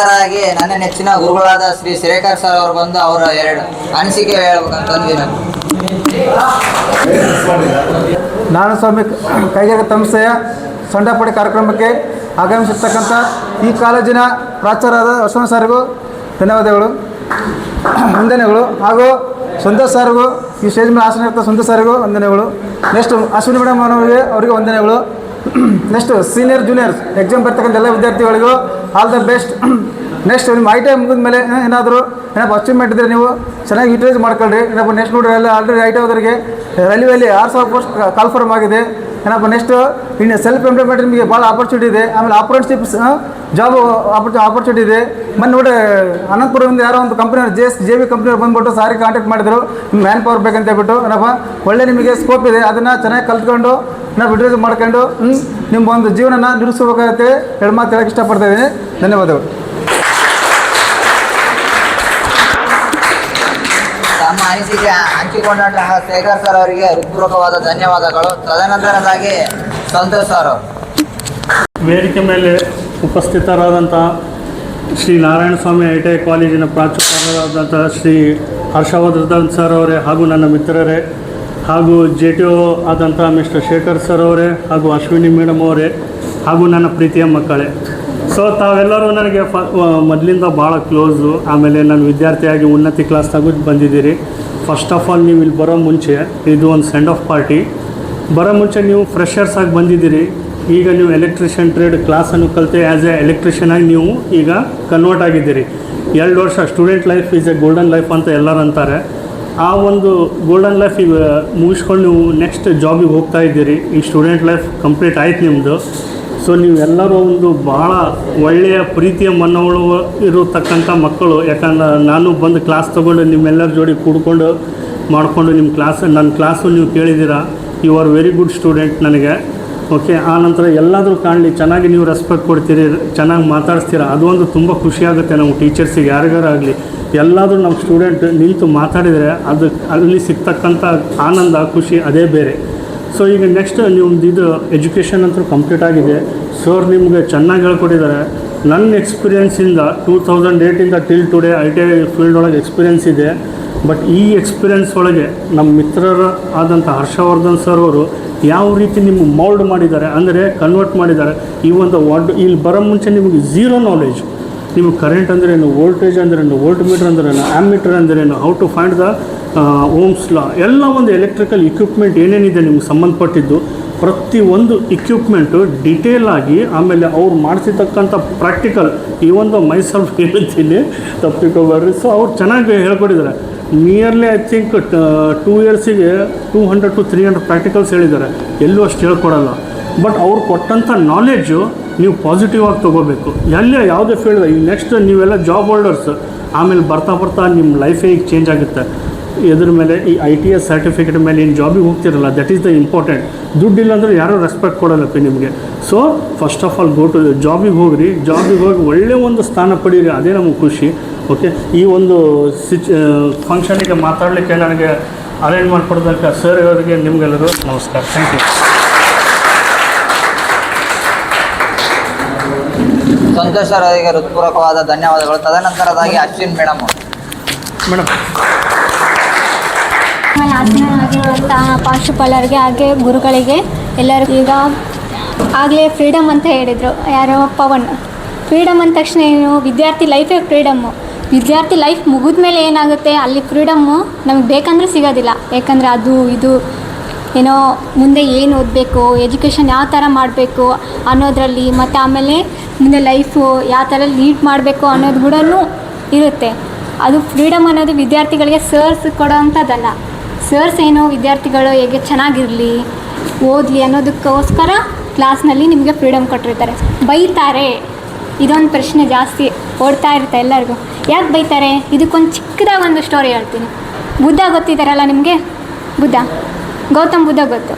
ಆಗಿ ನನ್ನ ನೆಚ್ಚಿನ ಗುರುಗಳಾದ ಶ್ರೀ ಶ್ರೇಖರ್ ಸರ್ ಅವರು ಬಂದು ಅವರ ಎರಡು ಅನಿಸಿಕೆ ಹೇಳ್ಬೇಕಂತಂದ್ವಿ. ನಾನು ಸ್ವಾಮಿ ಕೈಗಾರಿಕಾ ಸಂಸ್ಥೆಯ ಸಂಡಾಪಡಿ ಕಾರ್ಯಕ್ರಮಕ್ಕೆ ಆಗಮಿಸಿರ್ತಕ್ಕಂಥ ಈ ಕಾಲೇಜಿನ ಪ್ರಾಚಾರ್ಯರಾದ ಅಶ್ವನ್ ಸರ್ಗೂ ಧನ್ಯವಾದಗಳು, ವಂದನೆಗಳು. ಹಾಗೂ ಸಂತೋಷ್ ಸರ್ಗೂ, ಈ ಸ್ಟೇಜ್ ಮೇಲೆ ಆಸನ ಇರ್ತ ಸಂತೋಷ್ ಸರ್ಗೂ ವಂದನೆಗಳು. ನೆಕ್ಸ್ಟ್ ಅಶ್ವಿನಿ ಮೇಡಮ್ ಅವರಿಗೆ ವಂದನೆಗಳು. ನೆಕ್ಸ್ಟ್ ಸೀನಿಯರ್ ಜೂನಿಯರ್ಸ್ ಎಕ್ಸಾಮ್ ಬರ್ತಕ್ಕಂಥ ಎಲ್ಲ ವಿದ್ಯಾರ್ಥಿಗಳಿಗೂ ಆಲ್ ದ ಬೆಸ್ಟ್. ನೆಕ್ಸ್ಟ್ ನಿಮ್ಮ ಐ ಟಿ ಐ ಮುಗಿದ ಮೇಲೆ ಏನಾದರೂ ಅಚೀವ್ಮೆಂಟ್ ಇದ್ದರೆ ನೀವು ಚೆನ್ನಾಗಿ ಯೂಟಿಲೈಸ್ ಮಾಡ್ಕೊಳ್ರಿ. ನೆಕ್ಸ್ಟ್ ನೋಡ್ರಿ ಎಲ್ಲ ಆಲ್ರೆಡಿ ಐ ಟಿ ಐದವರಿಗೆ ರೈಲ್ವೆಯಲ್ಲಿ 6,000 ಪೋಸ್ಟ್ ಕಾಲ್ಫರ್ಮ್ ಆಗಿದೆ. ನೆಕ್ಸ್ಟ್ ಇನ್ನು ಸೆಲ್ಫ್ ಎಂಪ್ಲಾಯ್ಮೆಂಟ್ ನಿಮಗೆ ಭಾಳ ಆಪರ್ಚುನಿಟಿ ಇದೆ. ಆಮೇಲೆ ಅಪ್ರೆಂಟಿಸ್ಶಿಪ್ಸ್ ಜಾಬ್ ಆಪರ್ಚುನಿಟಿ ಇದೆ. ಮೊನ್ನೆ ನೋಡಿ ಅನಂತಪುರದಿಂದ ಯಾರೋ ಒಂದು ಕಂಪ್ನಿ JV ಕಂಪ್ನಿಯವ್ರು ಬಂದುಬಿಟ್ಟು ಸಾರಿ ಕಾಂಟ್ಯಾಕ್ಟ್ ಮಾಡಿದ್ರು, ನಿಮ್ಗೆ ಮ್ಯಾನ್ ಪವರ್ ಬೇಕಂತ ಹೇಳ್ಬಿಟ್ಟು. ಒಳ್ಳೆ ನಿಮಗೆ ಸ್ಕೋಪ್ ಇದೆ, ಅದನ್ನು ಚೆನ್ನಾಗಿ ಕಲ್ತ್ಕೊಂಡು ಯುಟಿಲೈಸ್ ಮಾಡ್ಕೊಂಡು ನಿಮ್ಮ ಒಂದು ಜೀವನನ ನಿರ್ವಹಿಸಬೇಕಾಗುತ್ತೆ. ಎರಡು ಮಾತು ಹೇಳೋಕ್ಕೆ ಇಷ್ಟಪಡ್ತಾ ಇದ್ದೀನಿ. ಧನ್ಯವಾದಗಳು. ತಮ್ಮ ಅನಿಸಿಕೆ ಹಂಚಿಕೊಂಡ ಶೇಖರ್ ಸರ್ ಅವರಿಗೆ ಹೃತ್ಪೂರ್ವಕವಾದ ಧನ್ಯವಾದಗಳು. ತದನಂತರದಾಗಿ ಸಂತೋಷ್ ಸರ್ ಅವರು ವೇದಿಕೆ ಮೇಲೆ ಉಪಸ್ಥಿತರಾದಂಥ ಶ್ರೀ ನಾರಾಯಣ ಸ್ವಾಮಿ ಐ ಟಿ ಐ ಕಾಲೇಜಿನ ಪ್ರಾಂಶುಪಾಲರಾದಂಥ ಶ್ರೀ ಹರ್ಷವರ್ಧನ್ ಸರ್ ಅವರೇ, ಹಾಗೂ ನನ್ನ ಮಿತ್ರರೇ, ಹಾಗೂ JTO ಆದಂಥ ಮಿಸ್ಟರ್ ಶೇಖರ್ ಸರ್ ಅವರೇ, ಹಾಗೂ ಅಶ್ವಿನಿ ಮೇಡಮ್ ಅವರೇ, ಹಾಗೂ ನನ್ನ ಪ್ರೀತಿಯ ಮಕ್ಕಳೇ. ಸೊ ತಾವೆಲ್ಲರೂ ನನಗೆ ಮೊದಲಿಂದ ಭಾಳ ಕ್ಲೋಸು. ಆಮೇಲೆ ನಾನು ವಿದ್ಯಾರ್ಥಿಯಾಗಿ ಉನ್ನತಿ ಕ್ಲಾಸ್ನಾಗೂ ಬಂದಿದ್ದೀರಿ. ಫಸ್ಟ್ ಆಫ್ ಆಲ್ ನೀವು ಇಲ್ಲಿ ಬರೋ ಮುಂಚೆ ಇದು ಒಂದು ಸೆಂಡ್ ಆಫ್ ಪಾರ್ಟಿ. ಬರೋ ಮುಂಚೆ ನೀವು ಫ್ರೆಷರ್ಸ್ ಆಗಿ ಬಂದಿದ್ದೀರಿ. ಈಗ ನೀವು ಎಲೆಕ್ಟ್ರಿಷಿಯನ್ ಟ್ರೇಡ್ ಕ್ಲಾಸನ್ನು ಕಲಿತೆ ಆ್ಯಸ್ ಎ ಎಲೆಕ್ಟ್ರಿಷಿಯನ್ ಆಗಿ ನೀವು ಈಗ ಕನ್ವರ್ಟ್ ಆಗಿದ್ದೀರಿ. 2 ವರ್ಷ student life is A golden life ಅಂತ ಎಲ್ಲರೂ ಅಂತಾರೆ. ಆ ಒಂದು ಗೋಲ್ಡನ್ ಲೈಫ್ ಈಗ ಮುಗಿಸ್ಕೊಂಡು ನೀವು ನೆಕ್ಸ್ಟ್ ಜಾಬಿಗೆ ಹೋಗ್ತಾ ಇದ್ದೀರಿ. ಈ ಸ್ಟೂಡೆಂಟ್ ಲೈಫ್ ಕಂಪ್ಲೀಟ್ ಆಯ್ತು ನಿಮ್ಮದು. ಸೊ ನೀವೆಲ್ಲರೂ ಒಂದು ಭಾಳ ಒಳ್ಳೆಯ ಪ್ರೀತಿಯ ಮನಗಳು ಇರತಕ್ಕಂಥ ಮಕ್ಕಳು. ಯಾಕಂದ್ರೆ ನಾನು ಬಂದು ಕ್ಲಾಸ್ ತೊಗೊಂಡು ನಿಮ್ಮೆಲ್ಲರ ಜೋಡಿ ಕೂಡ್ಕೊಂಡು ಮಾಡಿಕೊಂಡು ನನ್ನ ಕ್ಲಾಸು ನೀವು ಕೇಳಿದ್ದೀರಾ. You are very good student ನನಗೆ. ಓಕೆ, ಆನಂತರ ಎಲ್ಲಾದರೂ ಕಾಣಲಿ ಚೆನ್ನಾಗಿ ನೀವು ರೆಸ್ಪೆಕ್ಟ್ ಕೊಡ್ತೀರಿ, ಚೆನ್ನಾಗಿ ಮಾತಾಡಿಸ್ತೀರ. ಅದು ಒಂದು ತುಂಬ ಖುಷಿಯಾಗುತ್ತೆ ನಮ್ಮ ಟೀಚರ್ಸಿಗೆ, ಯಾರಿಗಾರಾಗಲಿ. ಎಲ್ಲಾದರೂ ನಮ್ಮ ಸ್ಟೂಡೆಂಟ್ ನಿಂತು ಮಾತಾಡಿದರೆ ಅಲ್ಲಿ ಸಿಗ್ತಕ್ಕಂಥ ಆನಂದ, ಖುಷಿ ಅದೇ ಬೇರೆ. ಸೊ ಈಗ ನೆಕ್ಸ್ಟ್ ನಿಮ್ದು ಇದು ಎಜುಕೇಷನ್ ಅಂತೂ ಕಂಪ್ಲೀಟ್ ಆಗಿದೆ. ಸರ್ ನಿಮಗೆ ಚೆನ್ನಾಗಿ ಹೇಳ್ಕೊಟ್ಟಿದ್ದಾರೆ. ನನ್ನ ಎಕ್ಸ್ಪೀರಿಯೆನ್ಸಿಂದ 2008ಇಂದ till today I T I field ಒಳಗೆ ಎಕ್ಸ್ಪೀರಿಯೆನ್ಸ್ ಇದೆ. ಬಟ್ ಈ ಎಕ್ಸ್ಪೀರಿಯೆನ್ಸ್ ಒಳಗೆ ನಮ್ಮ ಮಿತ್ರರ ಆದಂಥ ಹರ್ಷವರ್ಧನ್ ಸರ್ ಅವರು ಯಾವ ರೀತಿ ನಿಮಗೆ ಮೌಲ್ಡ್ ಮಾಡಿದ್ದಾರೆ, ಅಂದರೆ ಕನ್ವರ್ಟ್ ಮಾಡಿದ್ದಾರೆ. ಈ ಒಂದು ಇಲ್ಲಿ ಬರೋ ಮುಂಚೆ ನಿಮಗೆ ಝೀರೋ ನಾಲೆಜ್. ನಿಮಗೆ ಕರೆಂಟ್ ಅಂದ್ರೇನು, ವೋಲ್ಟೇಜ್ ಅಂದ್ರೇನು, ವೋಲ್ಟ್ ಮೀಟರ್ ಅಂದ್ರೇನು, ಆ್ಯಮ್ಮೀಟರ್ ಅಂದ್ರೇನು, how to find the ohm's law, ಎಲ್ಲ ಒಂದು ಎಲೆಕ್ಟ್ರಿಕಲ್ ಇಕ್ವಿಪ್ಮೆಂಟ್ ಏನೇನಿದೆ ನಿಮ್ಗೆ ಸಂಬಂಧಪಟ್ಟಿದ್ದು ಪ್ರತಿಯೊಂದು ಇಕ್ವಿಪ್ಮೆಂಟು ಡೀಟೇಲ್ ಆಗಿ, ಆಮೇಲೆ ಅವ್ರು ಮಾಡಿಸಿರ್ತಕ್ಕಂಥ ಪ್ರಾಕ್ಟಿಕಲ್, ಈ ಒಂದು ಮೈಸೆಲ್ಫ್ ಹೇಳ್ತೀನಿ, ತಪ್ಪಿಕೊಬೇಡ್ರಿ. ಸೊ ಅವ್ರು ಚೆನ್ನಾಗಿ ಹೇಳ್ಕೊಟ್ಟಿದ್ದಾರೆ. Nearly I think 2 ಇಯರ್ಸಿಗೆ 200 to 300 practicals ಹೇಳಿದ್ದಾರೆ. ಎಲ್ಲೂ ಅಷ್ಟು ಹೇಳ್ಕೊಡಲ್ಲ. ಬಟ್ ಅವ್ರು ಕೊಟ್ಟಂಥ ನಾಲೆಡ್ಜು ನೀವು ಪಾಸಿಟಿವ್ ಆಗಿ ತೊಗೋಬೇಕು. ಎಲ್ಲೇ ಯಾವುದೇ ಫೀಲ್ಡ್. ಈಗ ನೆಕ್ಸ್ಟ್ ನೀವೆಲ್ಲ ಜಾಬ್ ಹೋಲ್ಡರ್ಸ್. ಆಮೇಲೆ ಬರ್ತಾ ನಿಮ್ಮ ಲೈಫೇ ಈಗ ಚೇಂಜ್ ಆಗುತ್ತೆ. ಇದ್ರ ಮೇಲೆ ಈ ITS ಸರ್ಟಿಫಿಕೇಟ್ ಮೇಲೆ ಏನು ಜಾಬಿಗೆ ಹೋಗ್ತಿರಲ್ಲ, ದಟ್ ಈಸ್ ದ ಇಂಪಾರ್ಟೆಂಟ್. ದುಡ್ಡಿಲ್ಲ ಅಂದರೆ ಯಾರೂ ರೆಸ್ಪೆಕ್ಟ್ ಕೊಡಲ್ಲಪ್ಪ ನಿಮಗೆ. So first of all go to ಜಾಬಿಗೆ ಹೋಗ್ರಿ. ಜಾಬಿಗೆ ಹೋಗಿ ಒಳ್ಳೆಯ ಒಂದು ಸ್ಥಾನ ಪಡೀರಿ, ಅದೇ ನಮಗೆ ಖುಷಿ. ಓಕೆ, ಈ ಒಂದು ಫಂಕ್ಷನಿಗೆ ಮಾತಾಡಲಿಕ್ಕೆ ನನಗೆ ಅರೇಂಜ್ ಮಾಡಿಕೊಡೋದಕ್ಕೆ ಸರ್ ಅವರಿಗೆ ನಿಮಗೆಲ್ಲರೂ ನಮಸ್ಕಾರ. Thank you. ಸಂತೋಷ್ ಸರ್ ಅವರಿಗೆ ಹೃತ್ಪೂರ್ವಕವಾದ ಧನ್ಯವಾದಗಳು. ತದನಂತರದಾಗಿ ಅಶ್ವಿನ್ ಮೇಡಮ್. ಆಗಿರುವಂತಹ ಪ್ರಾಂಶುಪಾಲರಿಗೆ ಹಾಗೆ ಗುರುಗಳಿಗೆ ಎಲ್ಲರಿಗೂ ಈಗ ಆಗಲೇ ಫ್ರೀಡಮ್ ಅಂತ ಹೇಳಿದರು ಯಾರೋ ಪವನ್. ಫ್ರೀಡಮ್ ಅಂದ ತಕ್ಷಣ ಏನು, ವಿದ್ಯಾರ್ಥಿ ಲೈಫೇ ಫ್ರೀಡಮ್ಮು. ವಿದ್ಯಾರ್ಥಿ ಲೈಫ್ ಮುಗಿದ ಮೇಲೆ ಏನಾಗುತ್ತೆ, ಅಲ್ಲಿ ಫ್ರೀಡಮ್ಮು ನಮಗೆ ಬೇಕಂದ್ರೆ ಸಿಗೋದಿಲ್ಲ. ಯಾಕಂದರೆ ಅದು ಇದು ಏನೋ ಮುಂದೆ ಏನು ಓದಬೇಕು, ಎಜುಕೇಷನ್ ಯಾವ ಥರ ಮಾಡಬೇಕು ಅನ್ನೋದರಲ್ಲಿ, ಮತ್ತು ಆಮೇಲೆ ಮುಂದೆ ಲೈಫು ಯಾವ ಥರ ಲೀಡ್ ಮಾಡಬೇಕು ಅನ್ನೋದು ಕೂಡ ಇರುತ್ತೆ. ಅದು ಫ್ರೀಡಮ್ ಅನ್ನೋದು ವಿದ್ಯಾರ್ಥಿಗಳಿಗೆ ಸರ್ಸ್ ಕೊಡೋ ಅಂಥದ್ದಲ್ಲ. ಸರ್ಸ್ ಏನೋ ವಿದ್ಯಾರ್ಥಿಗಳು ಹೇಗೆ ಚೆನ್ನಾಗಿರಲಿ, ಓದಲಿ ಅನ್ನೋದಕ್ಕೋಸ್ಕರ ಕ್ಲಾಸ್ನಲ್ಲಿ ನಿಮಗೆ ಫ್ರೀಡಮ್ ಕೊಟ್ಟಿರ್ತಾರೆ. ಬೈತಾರೆ, ಇದೊಂದು ಪ್ರಶ್ನೆ ಜಾಸ್ತಿ ಓಡ್ತಾ ಇರುತ್ತೆ ಎಲ್ಲರಿಗೂ. ಯಾಕೆ ಬೈತಾರೆ? ಇದಕ್ಕೊಂದು ಚಿಕ್ಕದಾಗಿ ಒಂದು ಸ್ಟೋರಿ ಹೇಳ್ತೀನಿ. ಬುದ್ಧ ಗೊತ್ತಿದ್ದಾರಲ್ಲ ನಿಮಗೆ? ಗೌತಮ್ ಬುದ್ಧ ಗೊತ್ತು.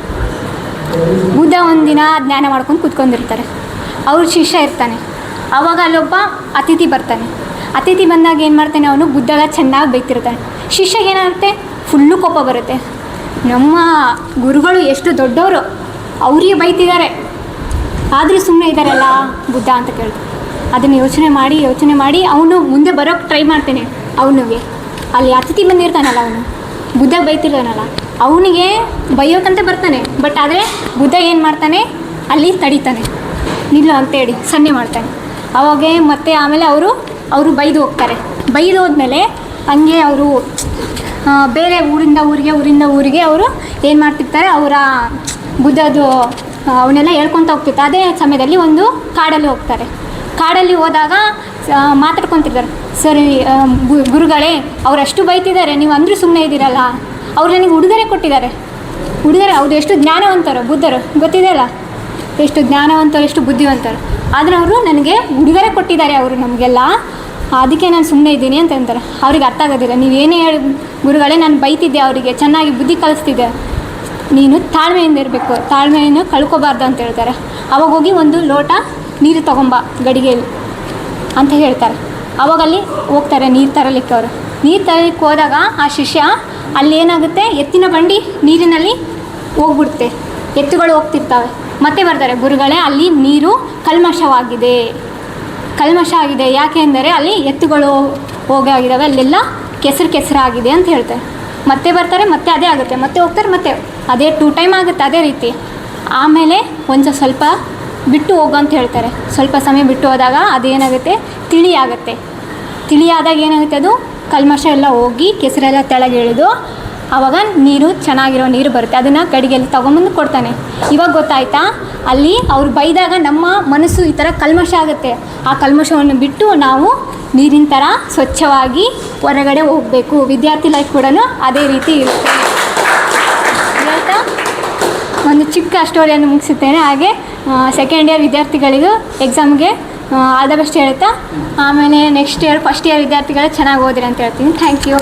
ಬುದ್ಧ ಒಂದಿನ ಜ್ಞಾನ ಮಾಡ್ಕೊಂಡು ಕೂತ್ಕೊಂಡಿರ್ತಾರೆ. ಅವ್ರ ಶಿಷ್ಯ ಇರ್ತಾನೆ. ಆವಾಗ ಅಲ್ಲೊಬ್ಬ ಅತಿಥಿ ಬರ್ತಾನೆ. ಅತಿಥಿ ಬಂದಾಗ ಏನು ಮಾಡ್ತಾನೆ, ಅವನು ಬುದ್ಧಗ ಚೆನ್ನಾಗಿ ಬೈತಿರ್ತಾನೆ. ಶಿಷ್ಯಗೆ ಏನಾಗುತ್ತೆ, ಫುಲ್ಲು ಕೋಪ ಬರುತ್ತೆ. ನಮ್ಮ ಗುರುಗಳು ಎಷ್ಟು ದೊಡ್ಡವರು, ಅವರಿಗೆ ಬೈತಿದ್ದಾರೆ, ಆದರೂ ಸುಮ್ಮನೆ ಇದ್ದಾರಲ್ಲ ಬುದ್ಧ ಅಂತ ಕೇಳ್ತಾರೆ. ಅದನ್ನು ಯೋಚನೆ ಮಾಡಿ ಅವನು ಮುಂದೆ ಬರೋಕ್ಕೆ ಟ್ರೈ ಮಾಡ್ತೇನೆ. ಅವನಿಗೆ ಅಲ್ಲಿ ಅತಿಥಿ ಬಂದಿರ್ತಾನಲ್ಲ, ಅವನು ಬುದ್ಧ ಬೈತಿರ್ತಾನಲ್ಲ, ಅವನಿಗೆ ಬೈಯೋಕ್ಕಂತ ಬರ್ತಾನೆ. ಬಟ್ ಆದರೆ ಬುದ್ಧ ಏನು ಮಾಡ್ತಾನೆ, ಅಲ್ಲಿ ತಡಿತಾನೆ, ನಿಲ್ಲು ಅಂತೇಳಿ ಸನ್ನೆ ಮಾಡ್ತಾನೆ. ಅವಾಗೆ ಮತ್ತೆ ಆಮೇಲೆ ಅವರು ಬೈದು ಹೋಗ್ತಾರೆ. ಬೈದು ಹೋದ್ಮೇಲೆ ಹಂಗೆ ಅವರು ಬೇರೆ ಊರಿಂದ ಊರಿಗೆ ಅವರು ಏನು ಮಾಡ್ತಿರ್ತಾರೆ, ಅವರ ಬುದ್ಧದು ಅವನ್ನೆಲ್ಲ ಹೇಳ್ಕೊತ ಹೋಗ್ತಿರ್ತಾರೆ. ಅದೇ ಸಮಯದಲ್ಲಿ ಒಂದು ಕಾಡಲ್ಲಿ ಹೋಗ್ತಾರೆ. ಕಾಡಲ್ಲಿ ಹೋದಾಗ ಮಾತಾಡ್ಕೊತಿರ್ತಾರೆ, ಸರಿ ಗುರುಗಳೇ ಅವರಷ್ಟು ಬೈತಿದ್ದಾರೆ, ನೀವು ಅಂದರೂ ಸುಮ್ಮನೆ ಇದ್ದೀರಲ್ಲ. ಅವ್ರು ನನಗೆ ಉಡುಗೊರೆ ಕೊಟ್ಟಿದ್ದಾರೆ. ಅವ್ರು ಎಷ್ಟು ಜ್ಞಾನವಂತರು ಬುದ್ಧರು, ಗೊತ್ತಿದೆ ಅಲ್ಲ, ಎಷ್ಟು ಜ್ಞಾನವಂತರು, ಎಷ್ಟು ಬುದ್ಧಿವಂತರು. ಆದರೆ ಅವರು ನನಗೆ ಉಡುಗೊರೆ ಕೊಟ್ಟಿದ್ದಾರೆ, ಅವರು ನಮಗೆಲ್ಲ, ಅದಕ್ಕೆ ನಾನು ಸುಮ್ಮನೆ ಇದ್ದೀನಿ ಅಂತ ಅಂತಾರೆ. ಅವ್ರಿಗೆ ಅರ್ಥ ಆಗೋದಿಲ್ಲ. ನೀವೇನೇ ಹೇಳಿ ಗುರುಗಳೇ, ನಾನು ಬೈತಿದ್ದೆ, ಅವರಿಗೆ ಚೆನ್ನಾಗಿ ಬುದ್ಧಿ ಕಲಿಸ್ತಿದ್ದೆ, ನೀನು ತಾಳ್ಮೆಯಿಂದ ಇರಬೇಕು, ತಾಳ್ಮೆಯನ್ನು ಕಳ್ಕೊಬಾರ್ದು ಅಂತ ಹೇಳ್ತಾರೆ. ಅವಾಗ ಹೋಗಿ ಒಂದು ಲೋಟ ನೀರು ತೊಗೊಂಬ ಗಡಿಗೆಯಲ್ಲಿ ಅಂತ ಹೇಳ್ತಾರೆ. ಅವಾಗಲ್ಲಿ ಹೋಗ್ತಾರೆ ನೀರು ತರಲಿಕ್ಕೆ. ಅವರು ನೀರು ತರಲಿಕ್ಕೆ ಹೋದಾಗ ಆ ಶಿಷ್ಯ ಅಲ್ಲಿ ಏನಾಗುತ್ತೆ, ಎತ್ತಿನ ಬಂಡಿ ನೀರಿನಲ್ಲಿ ಹೋಗ್ಬಿಡುತ್ತೆ, ಎತ್ತುಗಳು ಹೋಗ್ತಿರ್ತವೆ. ಮತ್ತೆ ಬರ್ತಾರೆ, ಗುರುಗಳೇ ಅಲ್ಲಿ ನೀರು ಕಲ್ಮಶವಾಗಿದೆ. ಯಾಕೆ ಅಂದರೆ ಅಲ್ಲಿ ಎತ್ತುಗಳು ಹೋಗಾಗಿದ್ದಾವೆ, ಅಲ್ಲೆಲ್ಲ ಕೆಸರಾಗಿದೆ ಅಂತ ಹೇಳ್ತಾರೆ. ಮತ್ತೆ ಬರ್ತಾರೆ, ಮತ್ತೆ ಅದೇ ಆಗುತ್ತೆ, ಮತ್ತೆ ಹೋಗ್ತಾರೆ, ಮತ್ತೆ ಅದೇ 2 ಟೈಮ್ ಆಗುತ್ತೆ ಅದೇ ರೀತಿ. ಆಮೇಲೆ ಒಂದು ಸ್ವಲ್ಪ ಬಿಟ್ಟು ಹೋಗು ಅಂತ ಹೇಳ್ತಾರೆ. ಸ್ವಲ್ಪ ಸಮಯ ಬಿಟ್ಟು ಹೋದಾಗ ಅದೇನಾಗುತ್ತೆ, ತಿಳಿಯಾದಾಗ ಏನಾಗುತ್ತೆ, ಅದು ಕಲ್ಮಶ ಎಲ್ಲ ಹೋಗಿ ಕೆಸರೆಲ್ಲ ಕೆಳಗೆ ಇಳಿದು ಆವಾಗ ನೀರು, ಚೆನ್ನಾಗಿರೋ ನೀರು ಬರುತ್ತೆ. ಅದನ್ನು ಗಡಿಗೆಯಲ್ಲಿ ತೊಗೊಂಬಂದು ಕೊಡ್ತಾನೆ. ಇವಾಗ ಗೊತ್ತಾಯ್ತಾ, ಅಲ್ಲಿ ಅವ್ರು ಬೈದಾಗ ನಮ್ಮ ಮನಸ್ಸು ಈ ಥರ ಕಲ್ಮಶ ಆಗುತ್ತೆ. ಆ ಕಲ್ಮಶವನ್ನು ಬಿಟ್ಟು ನಾವು ನೀರಿನ ಥರ ಸ್ವಚ್ಛವಾಗಿ ಹೊರಗಡೆ ಹೋಗಬೇಕು. ವಿದ್ಯಾರ್ಥಿ ಲೈಫ್ ಕೂಡ ಅದೇ ರೀತಿ ಇರುತ್ತೆ. ಹೇಳ್ತಾ ಒಂದು ಚಿಕ್ಕ ಸ್ಟೋರಿಯನ್ನು ಮುಗಿಸುತ್ತೇನೆ. ಹಾಗೆ ಸೆಕೆಂಡ್ ಇಯರ್ ವಿದ್ಯಾರ್ಥಿಗಳಿಗೂ ಎಕ್ಸಾಮ್ಗೆ ಆಲ್ ದ ಬೆಸ್ಟ್ ಹೇಳ್ತಾ, ಆಮೇಲೆ ನೆಕ್ಸ್ಟ್ ಇಯರ್ ಫಸ್ಟ್ ಇಯರ್ ವಿದ್ಯಾರ್ಥಿಗಳು ಚೆನ್ನಾಗಿ ಓದಿರಿ ಅಂತ ಹೇಳ್ತೀನಿ. Thank you.